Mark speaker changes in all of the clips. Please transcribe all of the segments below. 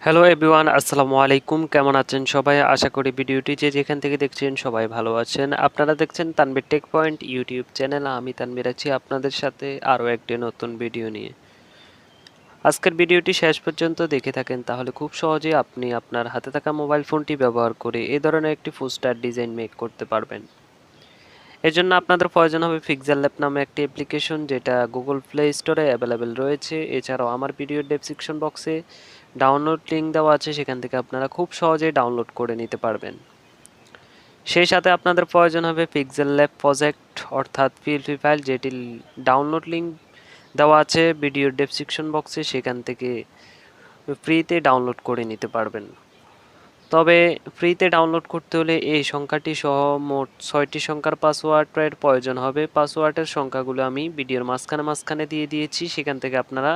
Speaker 1: Hello everyone, আসসালামু আলাইকুম। কেমন আছেন সবাই? আশা করি ভিডিওটি যে যেখান থেকে দেখছেন সবাই ভালো আছেন। আপনারা দেখছেন Tanvir Tech Point YouTube channel. আমি তানভীর আছি আপনাদের সাথে আরও একটি নতুন ভিডিও নিয়ে। আজকের ভিডিওটি শেষ পর্যন্ত দেখে থাকেন তাহলে খুব সহজেই আপনি আপনার হাতে থাকা মোবাইল ফোনটি ব্যবহার করে এই ধরনের একটি পোস্টার ডিজাইন মেক করতে পারবেন। এজন্য আপনাদের প্রয়োজন হবে পিক্সেলল্যাব নামে একটি অ্যাপ্লিকেশন, যেটা গুগল প্লে স্টোরে অ্যাভেলেবেল রয়েছে। এছাড়াও আমার ভিডিওর ডেসক্রিপশন বক্সে ডাউনলোড লিঙ্ক দেওয়া আছে, সেখান থেকে আপনারা খুব সহজেই ডাউনলোড করে নিতে পারবেন। সেই সাথে আপনাদের প্রয়োজন হবে পিক্সেলল্যাব প্রজেক্ট অর্থাৎ পিএলপি ফাইল, যেটি ডাউনলোড লিঙ্ক দেওয়া আছে ভিডিওর ডেসক্রিপশন বক্সে, সেখান থেকে ফ্রিতে ডাউনলোড করে নিতে পারবেন। তবে ফ্রিতে ডাউনলোড করতে হলে এই সংখ্যাটি সহ মোট 6টি সংখ্যার পাসওয়ার্ডের প্রয়োজন হবে। পাসওয়ার্ডের সংখ্যাগুলো আমি ভিডিওর মাঝখানে দিয়ে দিয়েছি, সেখান থেকে আপনারা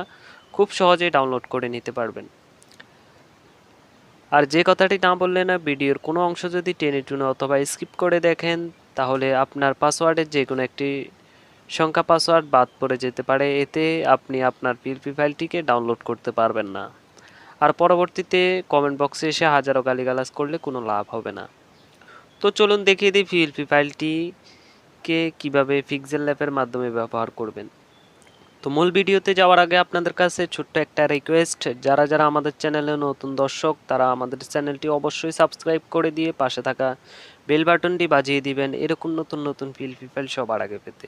Speaker 1: খুব সহজেই ডাউনলোড করে নিতে পারবেন। আর যে কথাটি না বললে না, ভিডিওর কোনো অংশ যদি টেনে টুনে অথবা স্কিপ করে দেখেন, তাহলে আপনার পাসওয়ার্ডের যে কোনো একটি সংখ্যা পাসওয়ার্ড বাদ পড়ে যেতে পারে। এতে আপনি আপনার পিএলপি ফাইলটিকে ডাউনলোড করতে পারবেন না। আর পরবর্তীতে কমেন্ট বক্সে এসে হাজারো গালিগালাজ করলে কোনো লাভ হবে না। তো চলুন দেখিয়ে দিই পিএলপি ফাইলটিকে কীভাবে পিক্সেলল্যাবের মাধ্যমে ব্যবহার করবেন। তো মূল ভিডিওতে যাওয়ার আগে আপনাদের কাছে ছোট্ট একটা রিকোয়েস্ট, যারা যারা আমাদের চ্যানেলে নতুন দর্শক, তারা আমাদের চ্যানেলটি অবশ্যই সাবস্ক্রাইব করে দিয়ে পাশে থাকা বেল বাটনটি বাজিয়ে দিবেন, এরকম নতুন নতুন পিএলপি ফাইল সবার আগে পেতে।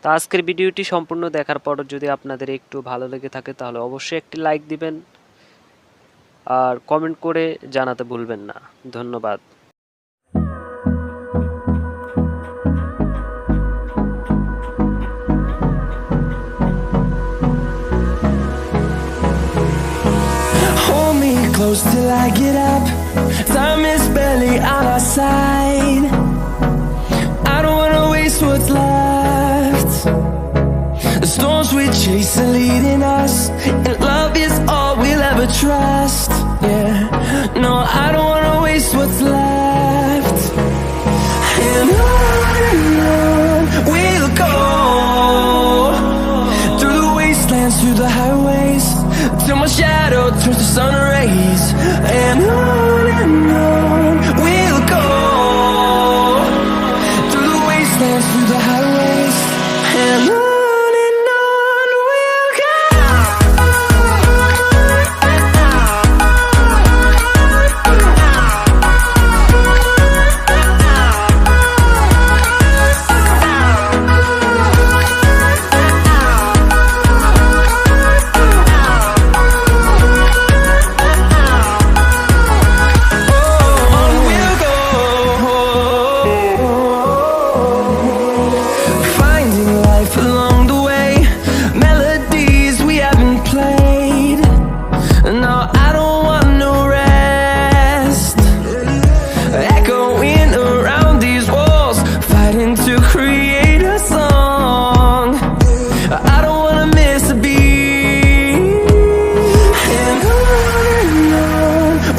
Speaker 1: তো আজকের ভিডিওটি সম্পূর্ণ দেখার পর যদি আপনাদের একটু ভালো লেগে থাকে তাহলে অবশ্যই একটি লাইক দিবেন আর কমেন্ট করে জানাতে ভুলবেন না। ধন্যবাদ।
Speaker 2: Close till I get up. Time is barely on our side. I don't wanna waste what's left. The storms we chase are leading us, and love is all we'll ever trust. Yeah, no, I don't wanna waste what's left. And on we'll go, through the wastelands, through the highways, till my shadow turns to sun rays. And on we'll go, through the wastelands, through the highways, and on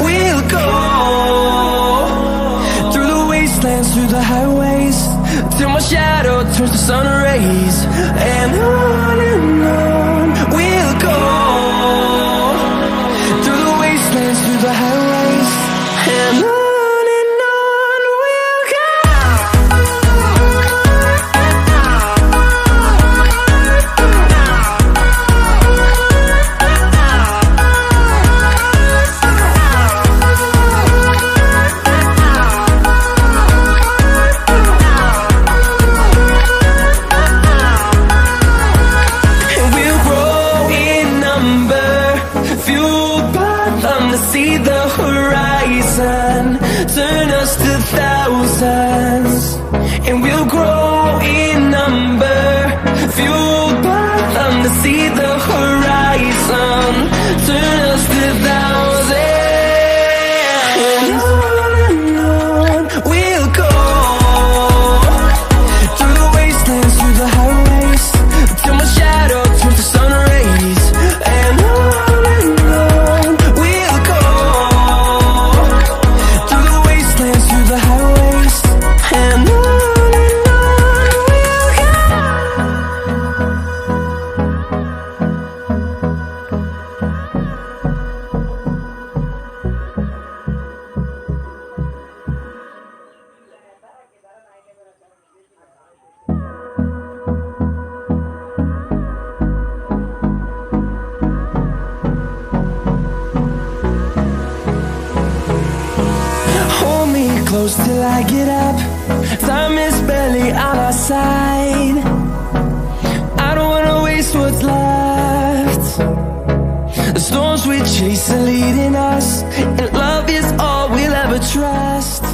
Speaker 2: we'll go. Through the highways, till my shadow turns to sun rays. And on we'll go, through the wastelands, through the highways, and on we'll go. We'll close till I get up. Time is barely on our side. I don't wanna waste what's left. The storms we chase are leading us, and love is all we'll ever trust.